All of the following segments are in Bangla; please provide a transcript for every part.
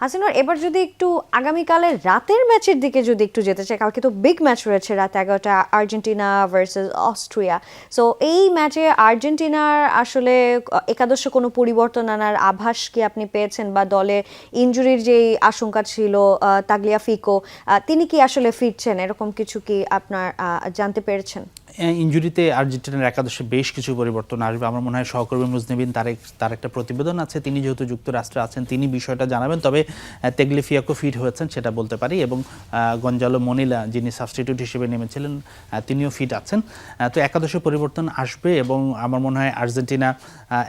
হাসিনুর, এবার যদি একটু আগামীকালের রাতের ম্যাচের দিকে যদি একটু যেতে চাই, কালকে তো বিগ ম্যাচ রয়েছে রাত 11টা, আর্জেন্টিনা ভার্সেস অস্ট্রিয়া। সো এই ম্যাচে আর্জেন্টিনার আসলে একাদশে কোনো পরিবর্তন আনার আভাস কি আপনি পেয়েছেন, বা দলে ইনজুরির যেই আশঙ্কা ছিল, তাগলিয়াফিকো তিনি কি আসলে ফিরছেন, এরকম কিছু কি আপনার জানতে পেরেছেন? ইনজুরিতে আর্জেন্টিনার একাদশে বেশ কিছু পরিবর্তন আসবে। আমার মনে হয় সহকর্মী মুজনিবিন তার একটা প্রতিবেদন আছে, তিনি যেহেতু যুক্তরাষ্ট্রে আছেন তিনি বিষয়টা জানাবেন। তবে তেগলিফিয়াকো ফিট হয়েছেন সেটা বলতে পারি, এবং গঞ্জালো মনিলা যিনি সাবস্টিটিউট হিসেবে নেমেছিলেন তিনিও ফিট আছেন। তো একাদশে পরিবর্তন আসবে, এবং আমার মনে হয় আর্জেন্টিনা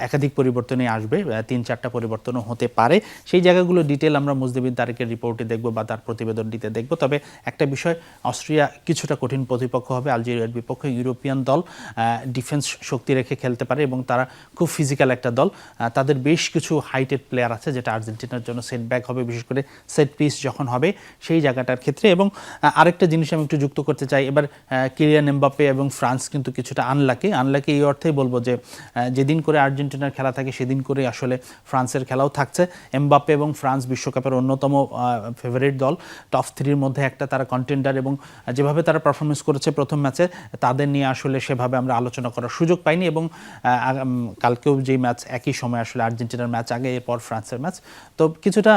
একাধিক পরিবর্তনে আসবে, 3-4টা পরিবর্তনও হতে পারে। সেই জায়গাগুলো ডিটেল আমরা মুজনিবিন তারেকের রিপোর্টে দেখব বা তার প্রতিবেদনটিতে দেখব। তবে একটা বিষয়, অস্ট্রিয়া কিছুটা কঠিন প্রতিপক্ষ হবে আলজেরিয়ার বিপক্ষে। ইউরোপিয়ান দল, ডিফেন্স শক্তি রেখে খেলতে পারে এবং তারা খুব ফিজিক্যাল একটা দল। তাদের বেশ কিছু হাইটেড প্লেয়ার আছে, যেটা আর্জেন্টিনার জন্য সেটব্যাক হবে, বিশেষ করে সেট পিস যখন হবে সেই জায়গাটার ক্ষেত্রে। এবং আরেকটা জিনিস আমি একটু যুক্ত করতে চাই, এবার কিলিয়ান এমবাপ্পে এবং ফ্রান্স কিন্তু কিছুটা আনলাকি এই অর্থেই বলবো যে যেদিন করে আর্জেন্টিনার খেলা থাকে সেদিন করে আসলে ফ্রান্সের খেলাও থাকছে। এমবাপ্পে এবং ফ্রান্স বিশ্বকাপের অন্যতম ফেভারিট দল, টপ 3-র মধ্যে একটা তারা কন্টেন্ডার, এবং যেভাবে তারা পারফরমেন্স করেছে প্রথম ম্যাচে তাদের নিয়ে আসলে সেভাবে আমরা আলোচনা করার সুযোগ পাইনি। এবং কালকেও যেই ম্যাচ একই সময় আসলে আর্জেন্টিনার ম্যাচ আগে, এরপর ফ্রান্সের ম্যাচ, তো কিছুটা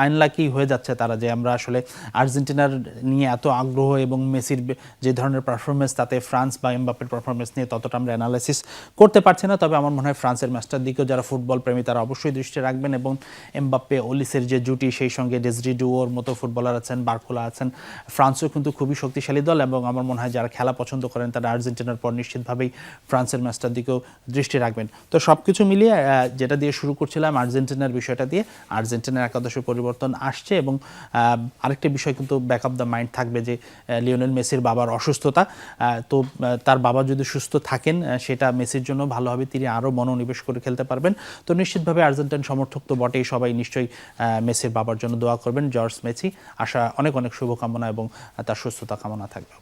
আনলাকি হয়ে যাচ্ছে তারা, যে আমরা আসলে আর্জেন্টিনার নিয়ে এত আগ্রহ এবং মেসির যে ধরনের পারফরমেন্স তাতে ফ্রান্স বা এমবাপ্পের পারফরমেন্স নিয়ে ততটা আমরা অ্যানালাইসিস করতে পারছি না। তবে আমার মনে হয় ফ্রান্সের ম্যাচটার দিকেও যারা ফুটবল প্রেমী তারা অবশ্যই দৃষ্টি রাখবেন, এবং এমবাপ্পে ওলিসের যে জুটি, সেই সঙ্গে ডেজরি ডুয়োর মতো ফুটবলার আছেন, বারকোলা আছেন। ফ্রান্সও কিন্তু খুবই শক্তিশালী দল, এবং আমার মনে হয় যারা খেলা পছন্দ করেন তারা আর্জেন্টিনার পর নিশ্চিতভাবেই ফ্রান্সের ম্যাচটার দিকেও দৃষ্টি রাখবেন। তো সব কিছু মিলিয়ে যেটা দিয়ে শুরু করছিলাম আর্জেন্টিনার বিষয়টা দিয়ে, আর্জেন্টিনার একাদশে পরিবর্তন আসছে। এবং আরেকটা বিষয় কিন্তু ব্যাক অফ দ্য মাইন্ড থাকবে, যে লিওনেল মেসির বাবার অসুস্থতা। তো তার বাবা যদি সুস্থ থাকেন সেটা মেসির জন্য ভালো হবে, তিনি আরও মনোনিবেশ করে খেলতে পারবেন। তো নিশ্চিতভাবে আর্জেন্টাইন সমর্থক তো বটেই, সবাই নিশ্চয়ই মেসির বাবার জন্য দোয়া করবেন, জর্জ মেসি। আশা অনেক অনেক শুভকামনা এবং তার সুস্থতা কামনা থাকবে।